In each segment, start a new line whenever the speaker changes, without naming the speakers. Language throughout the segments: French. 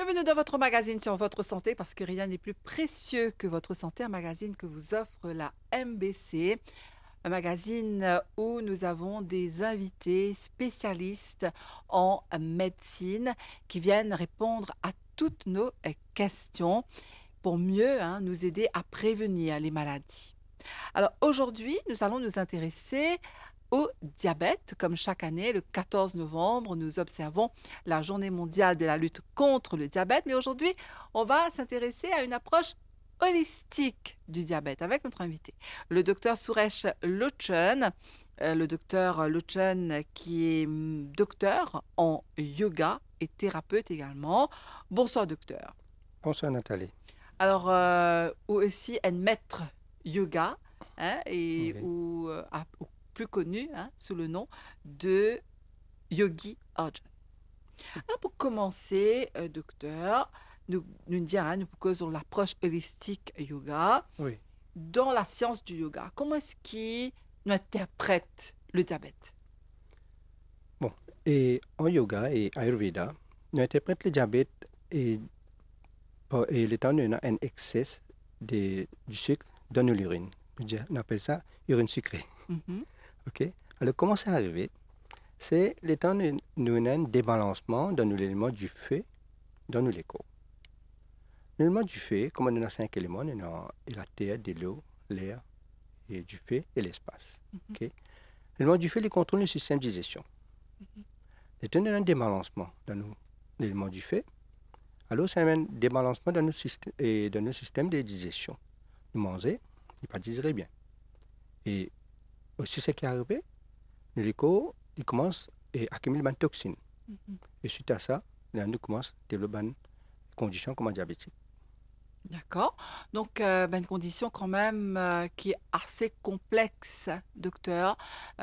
Bienvenue dans votre magazine sur votre santé parce que rien n'est plus précieux que votre santé, un magazine que vous offre la MBC, un magazine où nous avons des invités spécialistes en médecine qui viennent répondre à toutes nos questions pour mieux nous aider à prévenir les maladies. Alors aujourd'hui, nous allons nous intéresser au diabète. Comme chaque année, le 14 novembre, nous observons la journée mondiale de la lutte contre le diabète. Mais aujourd'hui, on va s'intéresser à une approche holistique du diabète avec notre invité, le docteur Suresh Lochen. Le docteur Lochen qui est docteur en yoga et thérapeute également. Bonsoir docteur.
Bonsoir Nathalie.
Alors, aussi un maître yoga,
Oui.
ou plus connu sous le nom de Yogi Arjan. Alors, pour commencer, docteur, nous dire, nous causons l'approche holistique yoga.
Oui.
Dans la science du yoga, comment est-ce qu'il interprète le diabète?
Bon. Et en yoga et Ayurveda, on interprète le diabète et l'étant d'un un excès du sucre dans l'urine. On appelle ça urine sucrée.
Mhm.
OK? Alors, comment c'est arrivé? C'est l'étant d'un débalancement dans l'élément du feu dans le corps. L'élément du feu, comme on a 5 éléments, on a la terre, de l'eau, l'air, et du feu et l'espace.
Mhm.
OK? L'élément du feu, il contrôle le système de digestion. C'est un débalancement dans l'élément du feu. Alors, c'est un débalancement dans nos systèmes de digestion. Nous manger, il pas digérer bien. Et aussi, ce qui est arrivé, le corps, il commence à accumuler des toxines.
Mhm.
Et suite à ça, nous commence à développer une condition comme un diabétique.
D'accord. Donc, une condition quand même qui est assez complexe, docteur,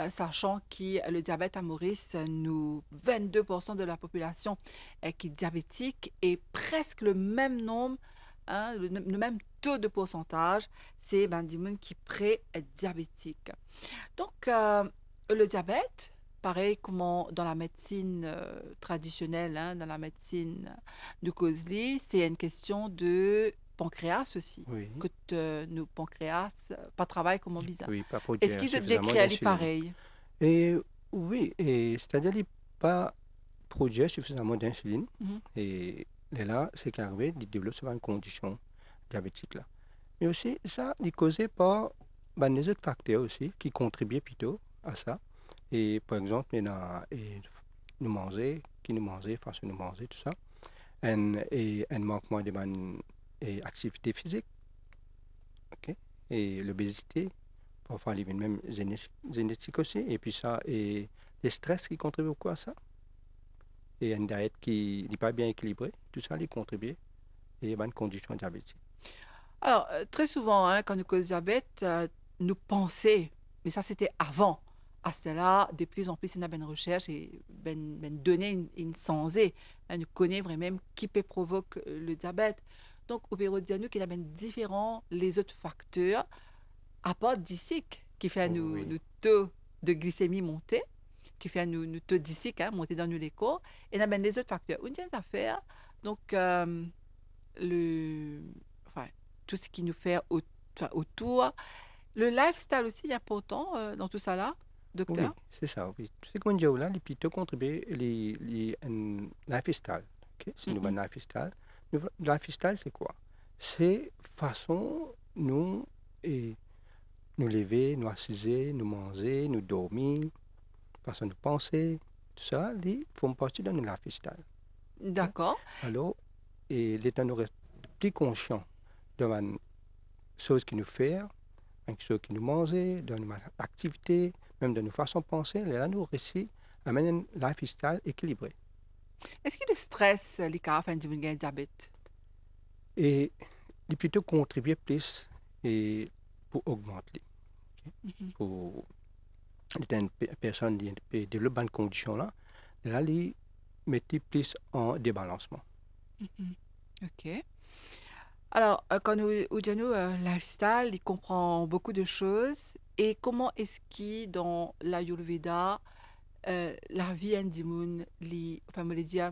sachant que le diabète à Maurice, 22% de la population qui est diabétique et presque le même nombre, le même taux de pourcentage, c'est du monde qui est pré-diabétique. Donc, le diabète, pareil comme dans la médecine traditionnelle, dans la médecine de Causley, c'est une question de pancréas aussi,
Oui.
que nos pancréas pas travaillent comme on besoin.
Oui, pas
Est-ce
produire
qu'ils se
suffisamment
décréent
d'insuline.
pareil?
Et oui, et c'est-à-dire qu'il pas produire suffisamment d'insuline.
Mhm.
Et là, c'est qu'arrivé, il développe souvent une condition diabétique là. Mais aussi, ça, il est causé par les autres facteurs aussi qui contribuent plutôt à ça. Et par exemple, il y a nous manger, qui nous manger, façon de nous manger, tout ça. Et un manquement de activité physique, ok? Et l'obésité, parfois il y a même génétique aussi. Et puis ça, et les stress qui contribuent beaucoup à ça. Et une diète qui n'est pas bien équilibrée, tout ça les contribue et il y a une condition diabétique.
Alors, très souvent, quand nous cause diabète, nous pensons, mais ça c'était avant. À cela, de plus en plus, il y a une recherche et ben donner une sensée. Nous connaissons vraiment qui peut provoquer le diabète. Donc, au bureau de nous, qu'il y a ben différents les autres facteurs, à part d'ici, qui fait
Oui,
nous taux de glycémie monter, qui fait nous taux d'ici monter dans nos corps. Et il y a ben les autres facteurs. Une des affaires, donc, le, enfin, tout ce qui nous fait autour. Le lifestyle aussi est important dans tout ça là,
oui,
docteur.
c'est ça, oui. C'est comme je là, les plutôt contribuer les un lifestyle. Ok? C'est nous,
Mhm.
un lifestyle. Lifestyle, c'est quoi? C'est façon nous et nous lever, nous assiser, nous manger, nous dormir, façon de penser, tout ça, ils font partie de notre lifestyle. Ok?
D'accord.
Alors, et l'état nous reste plus conscient de la chose qui nous fait, quelque chose qui nous mangeait, dans nos activités, même dans nos façons de penser, là, nous réussi à mener un lifestyle équilibré.
Est-ce que le stress, les cas, fait du diabète?
Et il plutôt contribuer plus et pour augmenter. Ok?
Mhm.
Pour une personne qui développe une condition là, là, il mettait plus en débalancement.
Mhm. Ok. Alors, quand nous disons lifestyle, il comprend beaucoup de choses. Et comment est-ce que dans l'Ayurveda, la vie en dimoun, enfin, me le dire,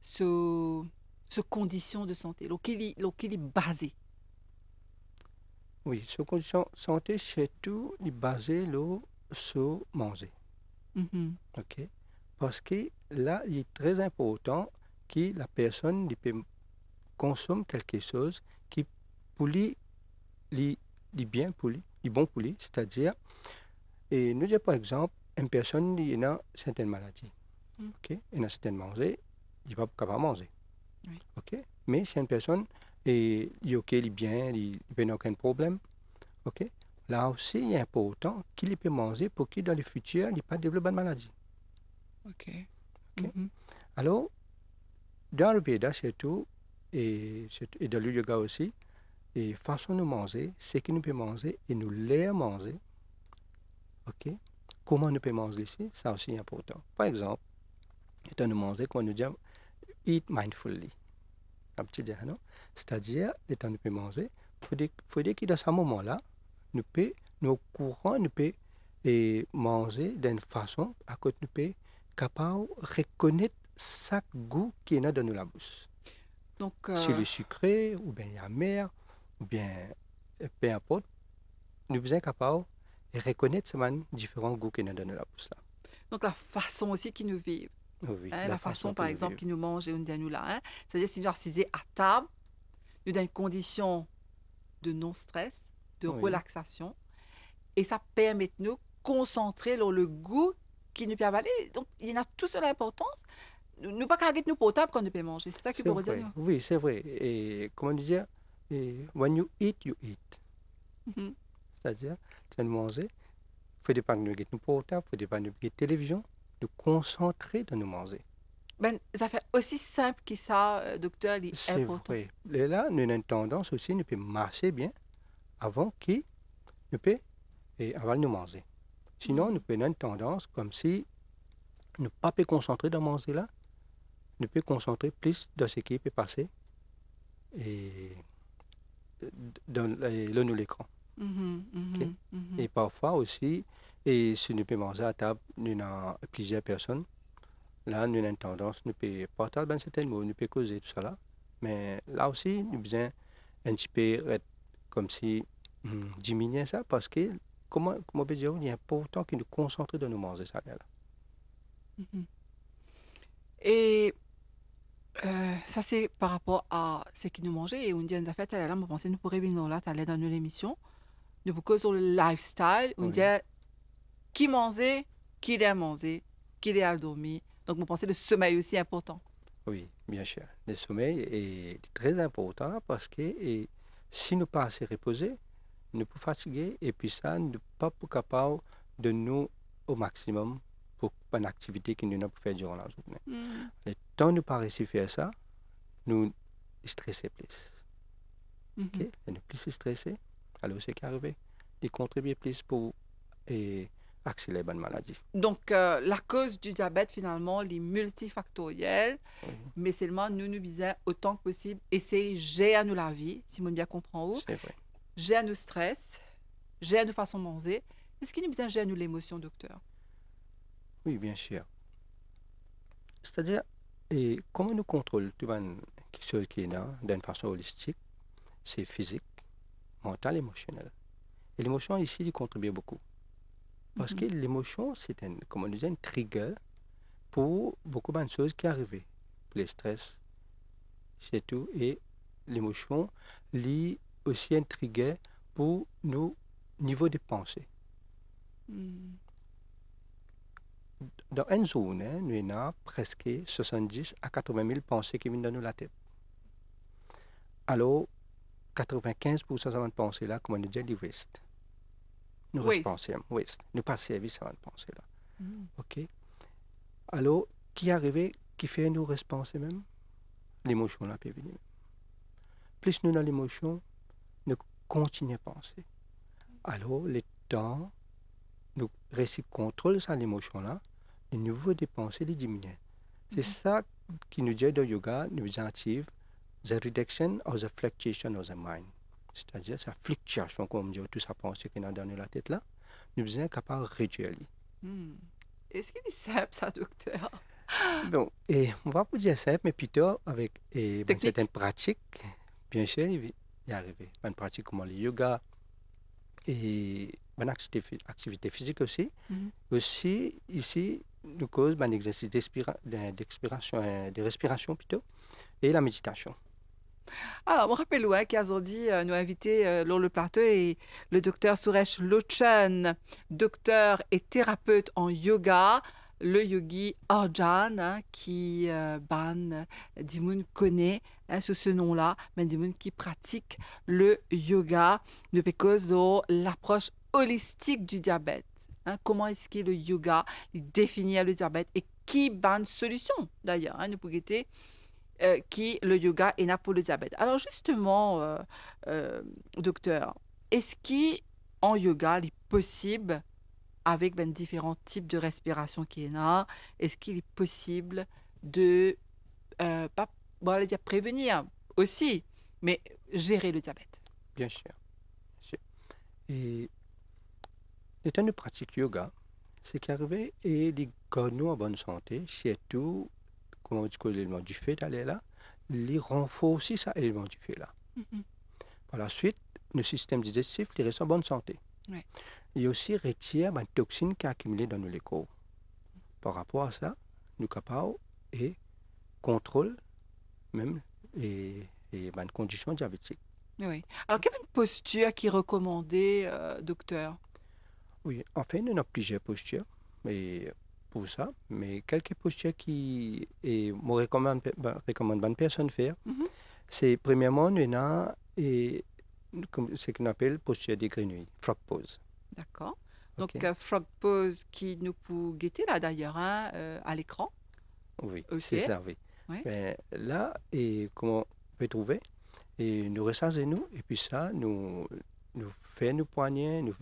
so, ce condition de santé, qu'il est basé.
Oui, sur condition santé, surtout, il est basé là, sur manger.
Mhm.
OK? Parce que là, il est très important que la personne consomme quelque chose qui, pour lui, est bien pour lui, est bon pour lui. C'est-à-dire, et nous disons par exemple, une personne qui a certaines maladies.
Mm.
OK? Il a certaines maladies, il va pas capable de manger.
Oui.
OK? Mais si une personne est OK, il est bien, il n'a aucun problème, OK? Là aussi, il est important qu'il peut manger pour qu'il, dans le futur, il ne pas développer de maladie.
OK.
OK?
Mhm.
Alors, dans le Veda, surtout, et dans le yoga aussi, et façon de manger, ce que nous pouvons manger et nous les manger, OK? Comment nous pouvons manger ici, ça aussi est important. Par exemple, étant de manger, quand nous disons eat mindfully, un petit dire, non? C'est-à-dire, étant de manger, il faut que dans ce moment-là, nous pouvons, nos courants, nous pouvons manger d'une façon à que nous pouvons capable de reconnaître chaque goût qui est dans la bouche.
Donc,
Si le sucré, ou bien amer, ou bien peu importe, nous sommes capables de reconnaître ces différents goûts qui sont dans la bouche là.
donc la façon aussi qu'ils nous vivent.
Oui,
Hein,
la
la
façon
façon,
que
par
nous
exemple,
vivons.
qu'ils nous mangent et on dit à nous là. Hein. C'est-à-dire, si nous assisons à table, nous dans une condition de non-stress, de
Oui,
relaxation, et ça permet de nous concentrer sur le goût qui nous peut avaler. Donc, il y en a tout seule importance. Nous pas qu'à nous potable quand nous peut manger. C'est ça qu'il
c'est
pourrait dire
vrai.
nous.
Oui, c'est vrai. Et comment dire, when you eat, you eat.
Mhm.
C'est-à-dire, tu viens de manger, il ne faut pas que nous guettions nos portables, il ne faut pas que nous guettions télévision, nous concentrer dans nous manger.
Ben, ça fait aussi simple que ça, docteur, il est
C'est
important.
vrai. Et là, nous avons une tendance aussi, nous pouvons marcher bien avant que nous puissions avant de nous manger. Sinon, nous
Mhm.
pouvons une tendance comme si nous ne pas peut concentrer dans manger là, nous pouvons concentrer plus dans ce qui peut passer et là, nous l'écran.
Mhm,
OK?
mhm, mhm.
Et parfois aussi, et si nous pouvons manger à table, nous avons plusieurs personnes. Là, nous avons une tendance, nous pouvons partager certains mots, nous pouvons causer tout ça là. Mais là aussi, nous avons besoin un petit peu comme si diminuer ça parce que, comment on peut dire, il est important que nous concentrions dans nous manger ça là.
Mhm. Et ça, c'est par rapport à ce qu'ils nous mangeait. Et on dit, en fait, elle est là, je pensais, nous pourrions venir là, tu allais dans l'émission. Nous pourrions sur le lifestyle. On dit,
Oui,
qui mangeait, qui l'a mangé, qui l'a dormi. Donc, je pensais le sommeil aussi important.
oui, bien sûr. Le sommeil est très important parce que si nous pas assez reposés, nous pouvons fatiguer et puis ça, nous ne sommes pas capables de nous au maximum pour une activité que nous n'avons pas fait durant la journée.
Mhm,
Le temps que nous pas réussi à faire ça, nous stressons plus.
mhm.
OK? Et nous plus stressés, alors c'est qu'arrivé. Ils contribuent plus pour accélérer les bonnes maladies.
Donc, la cause du diabète, finalement, elle est multifactorielle,
Oui,
mais seulement nous nous disons autant que possible, essayer de gérer à nous la vie, si on bien comprend où,
c'est vrai.
gérer à nous stress, gérer à nous façon de manger. Est-ce qu'il nous besoin gérer à nous l'émotion, docteur?
Oui, bien sûr. C'est-à-dire, comment nous contrôlons tout quelque chose qui est là d'une façon holistique, c'est physique, mental, émotionnel. Et l'émotion ici, il contribue beaucoup. Parce que
Mhm.
l'émotion, c'est un, comme on disait, un trigger pour beaucoup de choses qui arrivent. Le stress, c'est tout. Et l'émotion, lie aussi un trigger pour nos niveaux de pensée.
Mhm.
Dans une zone, hein, nous avons presque 70 à 80 000 pensées qui viennent dans la tête. Alors, 95% de cette pensée-là, comme on dit, du waste. Nous
Waste.
responsons, waste. Nous pas servir cette pensée-là.
Mhm.
OK? Alors, qui arrive, qui fait nous responser même? L'émotion là peut venir. Plus nous dans l'émotion, nous continuons à penser. Alors, le temps, nous réussissons à contrôler ça l'émotion là, le niveau des pensées les diminue. C'est
Mhm.
ça qui nous dit dans le yoga, nous active the reduction of the fluctuation of the mind. C'est-à-dire sa fluctuation, comme on dit, tout ça pensée qui est dans la tête là, nous sommes capables de réduire.
Mhm. Est-ce qu'il est simple, ça, docteur?
Bon, et on va pas dire simple, mais plutôt avec
Technique.
certaines pratiques, bien sûr, il y arriver. Une pratique comme le yoga et une activité physique aussi.
Mhm.
Aussi, ici, nous cause un exercice d'expiration, de respiration plutôt, et la méditation.
Alors, je me rappelle ouais, qu'aujourd'hui, nous invité sur le plateau et le docteur Suresh Lochan, docteur et thérapeute en yoga, le yogi Arjan, hein, qui ban Dimoun connaît hein, sous ce nom-là, mais Dimoun qui pratique le yoga depuis cause de l'approche holistique du diabète. Hein, comment est-ce que le yoga il définit le diabète et qui ban solution d'ailleurs, hein, nous pouvons guetter qui le yoga est là pour le diabète. Alors justement, docteur, est-ce qu'en yoga, il est possible, avec ben, différents types de respiration qu'il y en a, est-ce qu'il est possible de, pas, bon, on va dire prévenir aussi, mais gérer le diabète?
Bien sûr, bien sûr. Et les temps de pratique yoga, c'est qu'arriver et les nous en bonne santé, surtout, comment on dit que l'élément du fait d'aller là, les renforce aussi ça, élément du fait là.
Mhm.
Par la suite, nos systèmes digestifs, les restent en bonne santé.
Ouais.
Et aussi retire les toxines qui sont accumulées dans nos corps. Par rapport à ça, nous sommes capables et contrôle même et ben, conditions diabétiques.
Oui. Alors, quelle est une posture qui est recommandée, docteur?
Oui, en fait, nous avons plusieurs postures mais pour ça, mais quelques postures qui et me recommande bonne personne faire,
Mhm.
c'est premièrement, nous avons ce qu'on appelle posture des grenouilles, frog pose.
D'accord. Donc,
Ok?
frog pose qui nous peut guetter là d'ailleurs hein, à l'écran.
Oui,
Ok.
c'est ça, oui.
Oui.
Ben, là, et comment on peut trouver, et nous ressaisons nous, et puis ça, nous fait nos poignets, nous,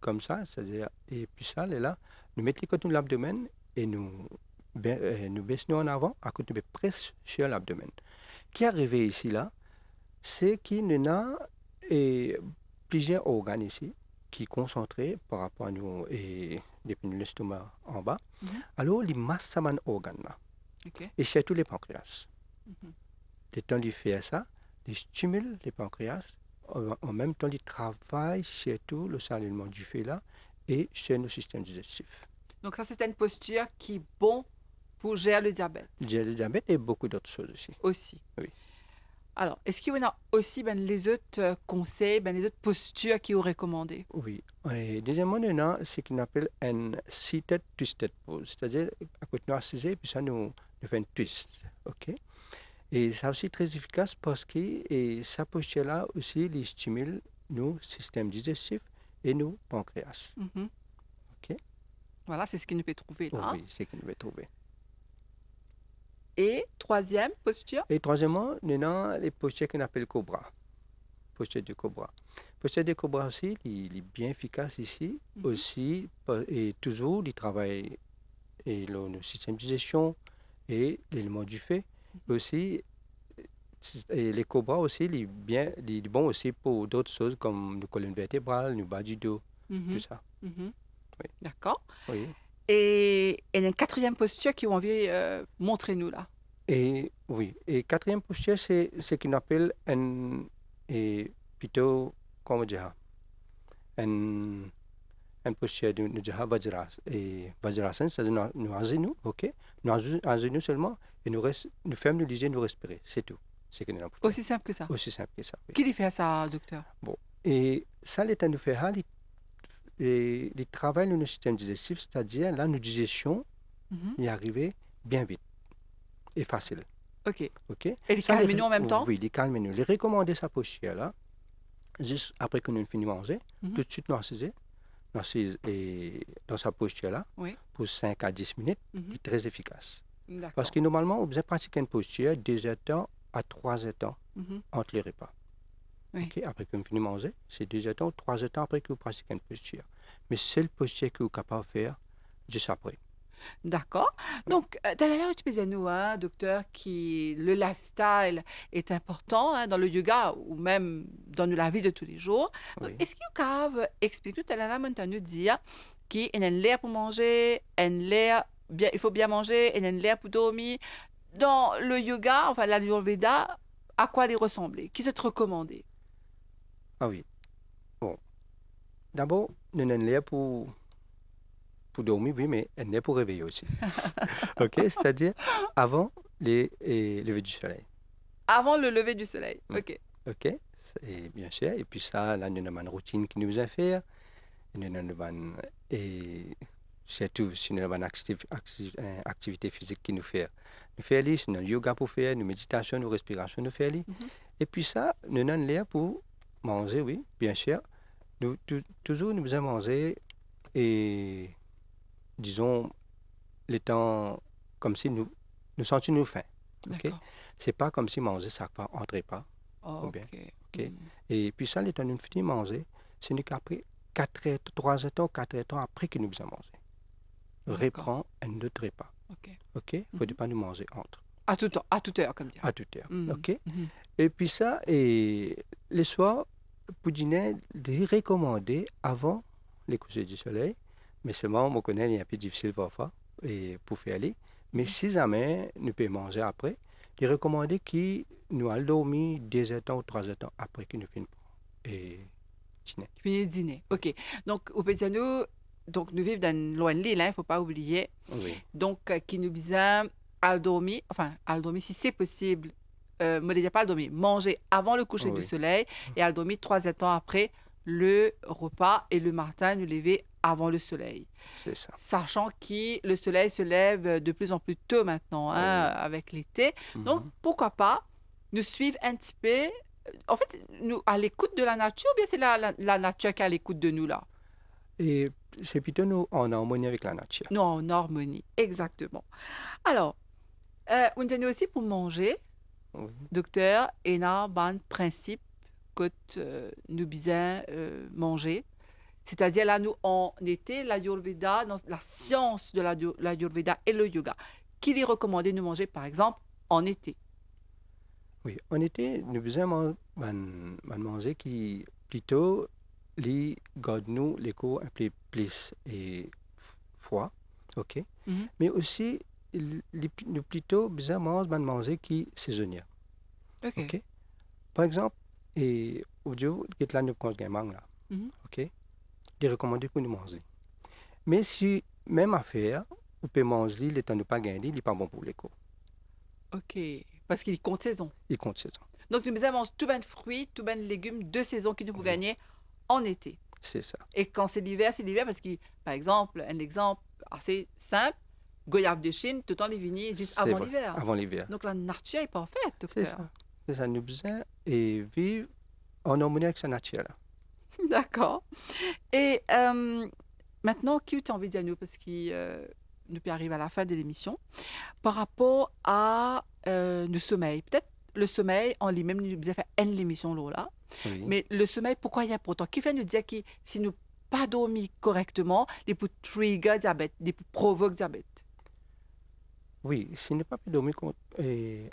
comme ça, c'est-à-dire, et puis ça, là, nous mettons les côtés de l'abdomen et nous baissons en avant, à côté de presque sur l'abdomen. Qui est arrivé ici, là, c'est qu'il y a et, plusieurs organes ici qui sont concentrés par rapport à nous et depuis l'estomac en bas.
Mhm.
Alors, les masses, ça organes là,
Ok.
et surtout les pancréas.
Mhm.
Le temps de faire ça, il stimule les pancréas, en même temps, il travaille surtout le salement du fait là et sur nos systèmes digestifs.
Donc, ça, c'est une posture qui est bon pour gérer le diabète
J'ai le diabète et beaucoup d'autres choses aussi.
aussi.
Oui.
Alors, est-ce qu'il y en a aussi ben, les autres conseils, ben, les autres postures qui vous recommandées?
Oui. Et deuxièmement, il y a ce qu'on appelle un seated twisted pose, c'est-à-dire à côté nous assisés, puis ça nous fait un twist. OK? Et c'est aussi très efficace parce que et sa posture-là aussi, il stimule nos systèmes digestifs et nos pancréas.
Mhm.
OK?
Voilà, c'est ce qu'il nous peut trouver là. Hein.
Oui, c'est ce qu'on va trouver.
Et troisième posture?
Et troisièmement, nous avons les postures qu'on appelle cobra. Posture de cobra. Posture de cobra aussi, il est bien efficace ici.
Mhm.
Aussi, et toujours, il travaille et le système de digestion et l'élément du fait. Aussi, et les cobras aussi, il est bon aussi pour d'autres choses comme le colonne vertébrale, le bas du dos, tout
Mhm.
ça.
Mhm.
Oui.
D'accord.
Oui.
Et une quatrième posture qui vous envie montrer nous là.
Et oui. Et quatrième posture, c'est ce qu'on appelle et plutôt, comment dire, un, un posture de nous dire Vajrasan, c'est-à-dire nous à genoux, ok? Nous à genoux seulement, et nous fermons les yeux, nous respirer, c'est tout. C'est ce que nous avons fait.
Aussi simple que ça.
Aussi simple que ça, oui.
Qui lui fait ça, docteur?
Bon. Et ça, l'état nous fait, il travaille dans le système digestif, c'est-à-dire là, nous digestion
Mhm.
y arriver bien vite et facile.
Ok.
Ok?
Et les
Ça,
calmes nous en même temps?
oui, les calmes nous. Les recommander sa posture là, juste après que nous finissons de manger,
Mhm.
tout de suite nous assise et dans sa posture là,
Oui.
pour 5 à 10 minutes,
Mhm.
est très efficace.
D'accord.
Parce que normalement, on besoin pratiquer une posture 2 heures de temps à 3 heures de temps
Mhm.
entre les repas.
Oui.
Ok? Après que vous finissez de manger, c'est 2 heures de temps, 3 heures de temps après que vous pratiquez une posture. Mais c'est le posture que vous êtes capable de faire juste après.
D'accord.
Oui.
Donc, dans la tu peux nous, hein, docteur, qui le lifestyle est important hein, dans le yoga ou même dans la vie de tous les jours. Donc,
Oui.
est-ce que vous pouvez expliquer tout à l'heure, maintenant nous dire qu'il y a un l'air pour manger, un l'air il faut bien manger, et l'air pour dormir. Dans le yoga, enfin l'Ayurveda, à quoi les ressembler? Qui se te recommandé?
Ah oui. Bon. D'abord, nous avons l'air pour dormir, oui, mais elle est pour réveiller aussi. OK? C'est-à-dire avant les lever du soleil.
Avant le lever du soleil.
Mm.
OK.
OK? Et bien sûr. Et puis ça, là, nous avons une routine qui nous a fait. Nous avons et surtout, si nous avons une activité physique qui nous fait. Nous faisons les, nous avons yoga pour faire, nous méditation, nous respiration, nous faisons.
Mhm.
Et puis ça, nous avons l'air pour manger, oui, bien sûr. Nous, toujours, nous faisons manger et, disons, le temps comme si nous sentions nous faim. OK?
D'accord.
C'est pas comme si manger, ça ne entrait pas. Ou bien.
OK.
OK? Et puis ça, le temps de nous finir manger, ce n'est qu'après 4 heures, 3 heures, 4 heures après que nous faisons manger.
D'accord.
Reprend un autre repas.
OK.
OK? Il ne faut pas nous manger entre.
À toute heure, comme dire.
À toute heure.
Mhm.
OK?
Mhm.
Et puis ça, et le soir, pour dîner, de recommander avant les couchers du soleil. Mais seulement, on connaît, il est un peu difficile parfois et pour faire aller. Mais si jamais nous pouvons manger après, il est recommandé que nous allons dormir 2 heures ou 3 heures après que nous finissons et dîner.
Fini le dîner. OK. Donc, au Pétiano, donc, nous vivons dans loin de l'île, il ne faut pas oublier.
Oui.
Donc, qui nous besoin à dormir, enfin, à dormir si c'est possible, me déjà pas à dormir, manger avant le coucher du
Oui.
soleil et à dormir 3 temps après le repas et le matin nous lever avant le soleil.
C'est ça.
Sachant que le soleil se lève de plus en plus tôt maintenant, hein, avec l'été. Donc, pourquoi pas nous suivre un petit peu, en fait, nous à l'écoute de la nature, ou bien c'est la nature qui est à l'écoute de nous là?
Et c'est plutôt nous en harmonie avec la nature.
Nous en harmonie, exactement. Alors, on a aussi pour manger,
Oui.
docteur, et a un principe que nous besoin manger. C'est-à-dire là, nous, en été, l'Ayurveda, dans la science de l'Ayurveda et le yoga, qu'il est recommandé de manger, par exemple, en été.
Oui, en été, nous besoin manger qui plutôt les garde nous les cours un peu plus et froid, ok.
Mhm.
Mais aussi nous plutôt besoin manger qui saisonnier,
OK.
ok. Par exemple, et au Dieu qui est là nous cause gamin là,
Mhm.
ok. Il est recommandé pour nous manger. Mais si même affaire, vous pouvez manger le temps de pas gagner, il n'est pas bon pour les cours.
OK. Parce qu'il compte saison.
Il compte saison.
Donc, nous besoin manger tout ben de fruits, tout ben de légumes de saison qui nous pour gagner en été.
C'est ça.
Et quand c'est l'hiver parce que, par exemple, un exemple assez simple, goyave de Chine, tout le temps les vignes juste
C'est
avant
vrai,
l'hiver.
avant l'hiver.
Donc la nature est parfaite,
C'est
docteur.
ça. C'est ça. Nous besoin et vivre en harmonie avec sa nature. Là.
D'accord. Et maintenant, qui tu as envie de dire nous, parce que nous arrive à la fin de l'émission, par rapport à le sommeil. Peut-être le sommeil en lui-même, nous devons faire une émission là.
Oui.
Mais le sommeil, pourquoi il est important? Qui fait nous dire que si nous pas dormi correctement, il peut trigger diabète, il peut provoquer diabète.
Oui, s'il n'est pas dormi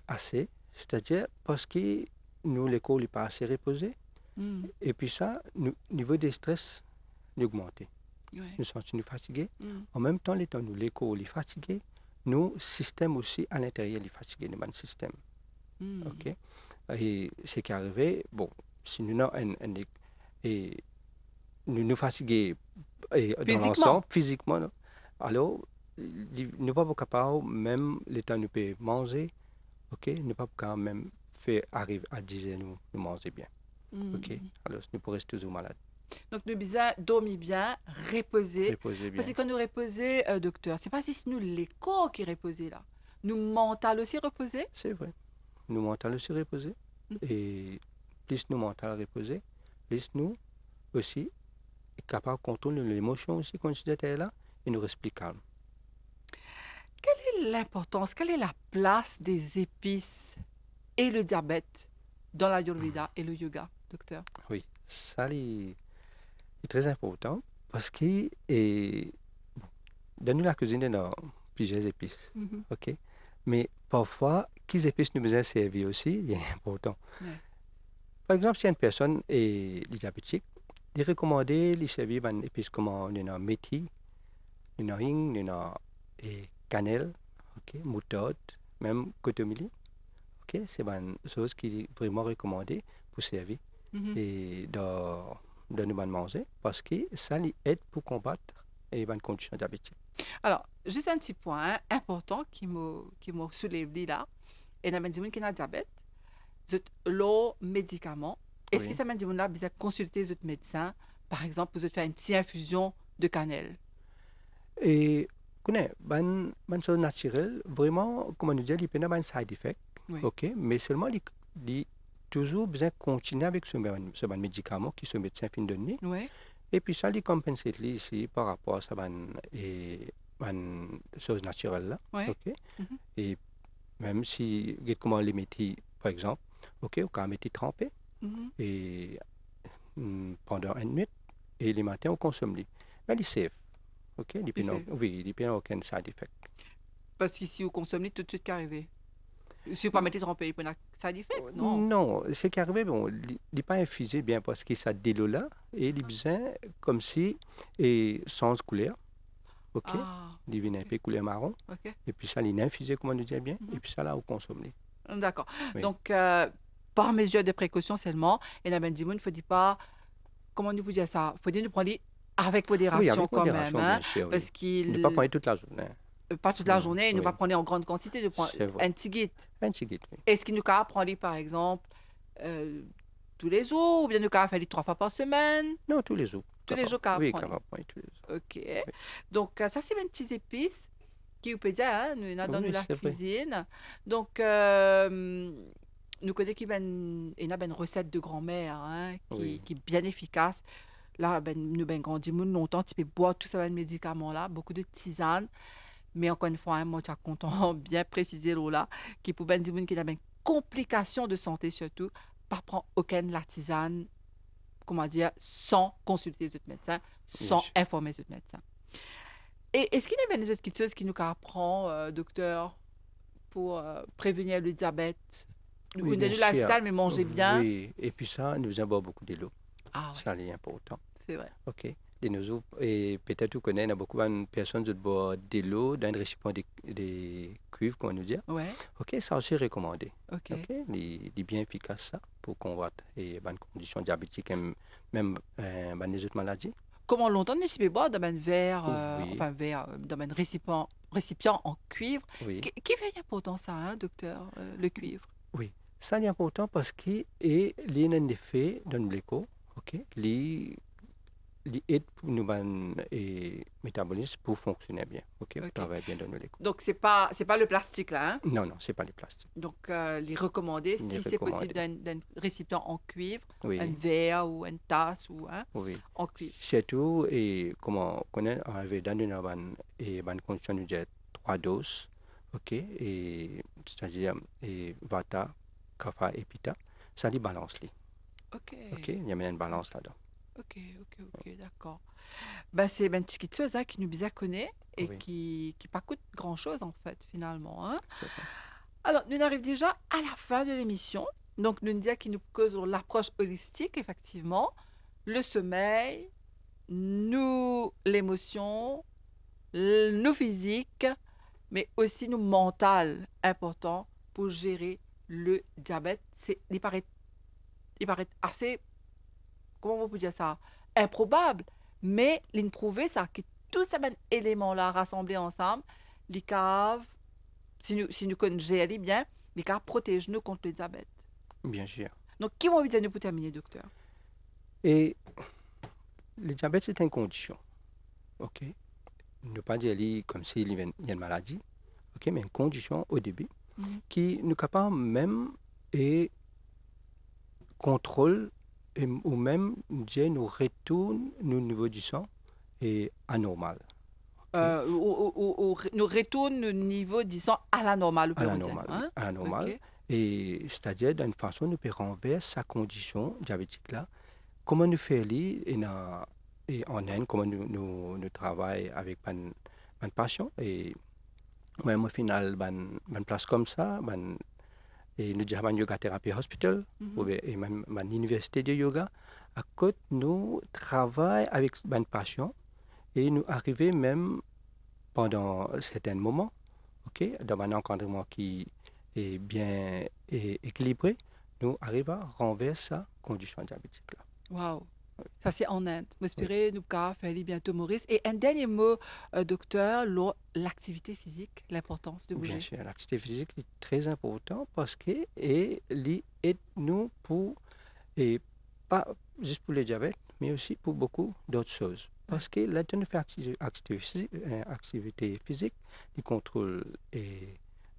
assez, c'est-à-dire parce que nous, l'école n'est pas assez reposé,
Mm.
et puis ça, nous niveau de stress, nous augmente.
Ouais.
Nous sommes fatigués.
Mm.
En même temps, l'étant nous, l'école est fatigué, nous, système aussi à l'intérieur est fatigué, le système.
Mm.
OK? Et ce qui est arrivé, bon, si nous avons et nous fatigués dans
Physiquement.
l'ensemble, physiquement, non? Alors, nous ne sommes pas capables, même le temps nous peut manger, ok, nous ne sommes pas capables même faire arriver à 10 heures nous manger bien,
Mm.
ok. Alors, nous pourrons rester toujours malades.
Donc, nous besoin dormir bien, reposer.
Reposer bien.
Parce que quand nous reposer, docteur, c'est pas si c'est nous les corps qui reposer là. Nous mental aussi reposer.
C'est vrai. Nous mental aussi reposer.
Mm.
Et plus nous mental reposer, plus nous aussi capables de contrôler l'émotion aussi quand nous sommes là et nous restons calmes.
Quelle est l'importance, quelle est la place des épices et le diabète dans l'Ayurveda et le yoga, docteur?
Oui, ça est très important parce que bon, dans la cuisine, il y a plusieurs épices.
Mhm.
Ok? Mais parfois, quelles épices nous besoin servir aussi, il est important.
Ouais.
Par exemple, si une personne est diabétique, il est recommandé de servir une épice comme méthi, hing, cannelle, ok, moutarde, même cotomili. Ok, c'est une chose qui est vraiment recommandée pour servir
Mhm.
et de nous manger parce que ça lui aide pour combattre les conditions diabétiques.
Alors, juste un petit point important qui me soulève là. Et dans les qui ont diabète, l'eau médicament. Est-ce que
Oui.
ça m'a dit là, besoin consulter les médecin, par exemple, pour faire une petite infusion de cannelle?
Et connais, ban chose naturelle, vraiment, comme on dit, il peut y avoir un side effect,
Oui.
ok, mais seulement il toujours besoin de continuer avec ce médicament qui ce médecin fin donné.
Oui.
Et puis ça, il compense ici par rapport à ça, ban chose naturelle là,
Oui.
ok.
Mhm.
Et même si, comment les mettre, par exemple, ok, on peut mettre trempé
Mhm.
et pendant une minute, et les matins, on consomme les. Mais il est safe, ok,
Et c'est
oui, il n'y a aucun side effect.
parce qu'ici, vous consommez tout de suite qu'arrivé. Si vous pas mettez trempé, il peut y avoir side effect, non?
Non, ce qui arrive, bon, il n'est pas infusé bien parce que ça délo là, et il besoin comme si, et sans couleur, ok,
Ah,
il vient un
ok.
peu couleur marron,
Ok.
et puis ça, il est infusé, comme on dit bien, et
Mhm.
puis ça, là, on consomme.
D'accord.
Oui.
Donc, par mesure de précaution seulement, et dans il ne faut pas, comment nous vous dire ça? Il faut dire nous prendre avec
Oui,
modération
avec
quand même,
modération,
hein,
bien sûr, oui.
parce
Ne pas
qu'il
prendre toute la journée.
pas toute la
Non,
journée, il ne
oui,
pas prendre en grande quantité, de prendre
c'est vrai.
un petit guide.
Un petit guide, oui.
Est-ce qu'il nous peut prendre, par exemple, euh, tous les jours, ou bien nous peut faire 3 fois par semaine?
Non, tous les jours,
Tous les
capable.
jours, qu'à
Oui,
prendre.
capable, oui, tous les jours.
OK.
Oui,
Donc, ça, c'est mes petites épices qui vous peut dire, hein, nous, dans
oui,
la
c'est vrai.
cuisine. Donc, nous connaissons qu'il y a une recette de grand-mère hein,
Oui,
qui est bien efficace. Là, nous ben grandi longtemps, tu peux boire tout ça, médicaments-là, beaucoup de tisanes. Mais encore une fois, hein, moi, tu as content bien précisé là, qui pour ben dire qu'il y a une complication de santé surtout, pas prendre aucune la tisane, comment dire, sans consulter les autres médecins,
bien
sans
sûr.
informer les autres médecins. Et est-ce qu'il y avait des autres petites choses qui nous apprend, docteur, pour prévenir le diabète? Ou
Oui,
de
bien
nous
sûr.
lifestyle, mais manger bien?
Oui, et puis ça, nous avons beaucoup d'eau.
Ah oui,
Ça, c'est important.
c'est vrai.
OK. De nos jours, et peut-être vous connaissez, il y a beaucoup de personnes qui boivent de l'eau dans un récipient de cuivre, comment nous dire.
Ouais,
OK, ça aussi recommandé.
ok.
OK, il est bien efficace ça pour combattre les bonnes conditions diabétiques et même les autres maladies.
Comment longtemps ne s'y peut boire dans un verre,
Oui,
enfin verre, dans un récipient en cuivre?
oui,
Qui fait important ça, hein, docteur, le cuivre?
oui. Ça, c'est important parce qu'il y a un effet dans l'écho. OK, il aide pour nous et métabolisme pour fonctionner bien. OK, pour
Ok.
travailler bien dans l'écho.
Donc, c'est pas le plastique là, hein?
Non, non, c'est pas les plastiques.
Donc, les recommander,
Il
si
est
c'est possible,
recommandé.
d'un récipient en cuivre, un
Oui,
verre ou une tasse ou hein,
oui.
en cuivre.
Surtout, et comment on connaît, avec dans une condition de diète, 3 doses, ok, et c'est-à-dire, et Vata, Kapha et Pitta, ça dit balance,
Ok,
ok, il y a une balance là-dedans.
ok, d'accord. Ben, c'est une petite chose hein, qui nous bien connaît et
Oui,
qui pas coûte grand-chose en fait, finalement. Hein.
c'est vrai.
Alors, nous arrivons déjà à la fin de l'émission. Donc, nous disons qui nous cause l'approche holistique, effectivement. Le sommeil, nous, l'émotion, nous physique, mais aussi nous mental, important pour gérer le diabète. Il paraît assez, comment on peut dire ça, improbable, mais l'inprouver ça, que tous ces éléments-là rassemblés ensemble, les caves, si nous connaissons bien, les caves protègent nous contre le diabète.
Bien sûr.
Donc, qui m'a envie de dire nous pour terminer, docteur?
Et le diabète, c'est une condition, ok, ne pas dire comme s'il y a une maladie, ok, mais une condition au début
Mhm.
qui nous capable même et contrôle ou même dire nous retourne nos niveaux du sang et anormal, ok?
Nous retourne au niveau, disons, à la normale, on
À
peut
la
dire.
normale, oui,
Hein?
à la normale.
OK.
Et c'est-à-dire d'une façon nous peut renverser sa condition diabétique là. Comment nous faire et en Inde, comment nous travaillons avec un patient et même au final, une place comme ça, et nous avons un yoga therapy hospital, ou
Mhm.
bien et même une université de yoga. À côté, nous travaillons avec un patient et nous arrivons même pendant certains moments OK, dans un encadrement qui est bien équilibré, nous arrivons à renverser sa condition diabétique là.
Wow.
Oui,
Ça, c'est en Inde.
oui.
M'espérer, nous, faire bientôt, Maurice. Et un dernier mot, docteur, l'activité physique, l'importance de
Bien
bouger.
sûr, l'activité physique est très important parce que elle aide nous pour, et pas juste pour le diabète, mais aussi pour beaucoup d'autres choses.
Ouais,
Parce que là, tu fait activité physique, il contrôle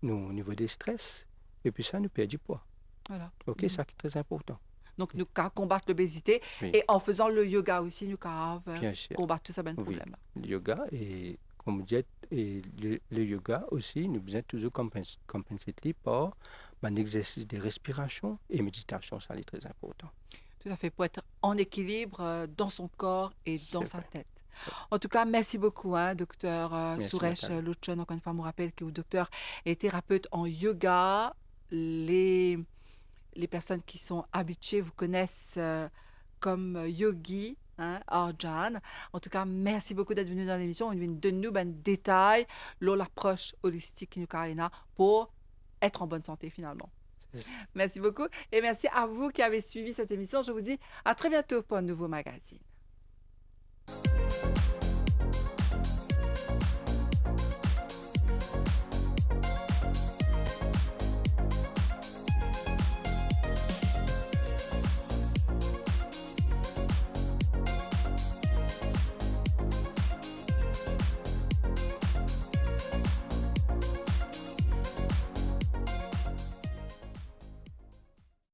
nous, au niveau des stress, et puis ça nous perd du poids.
voilà.
OK,
Mhm.
ça qui est très important.
Donc,
OK.
nous combattre l'obésité
Oui,
et en faisant le yoga aussi, nous
bien sûr.
combattre tout ça, ben
Oui,
problème.
le yoga et comme vous dites, et le yoga aussi, nous besoin toujours compenser par un exercice de respiration et méditation, ça est très important.
Tout à fait, pour être en équilibre dans son corps et dans
C'est
sa
vrai.
tête.
Oui.
En tout cas, merci beaucoup, hein, docteur
Merci
Suresh
Nathalie.
Lochon. Encore une fois, je vous rappelle que vous, docteur, est thérapeute en yoga. Les, les personnes qui sont habituées vous connaissent comme Yogi, hein, Arjan. En tout cas, merci beaucoup d'être venu dans l'émission. On vient de nous un détail sur l'approche holistique qui nous a pour être en bonne santé finalement.
C'est
Merci beaucoup et merci à vous qui avez suivi cette émission. Je vous dis à très bientôt pour un nouveau magazine.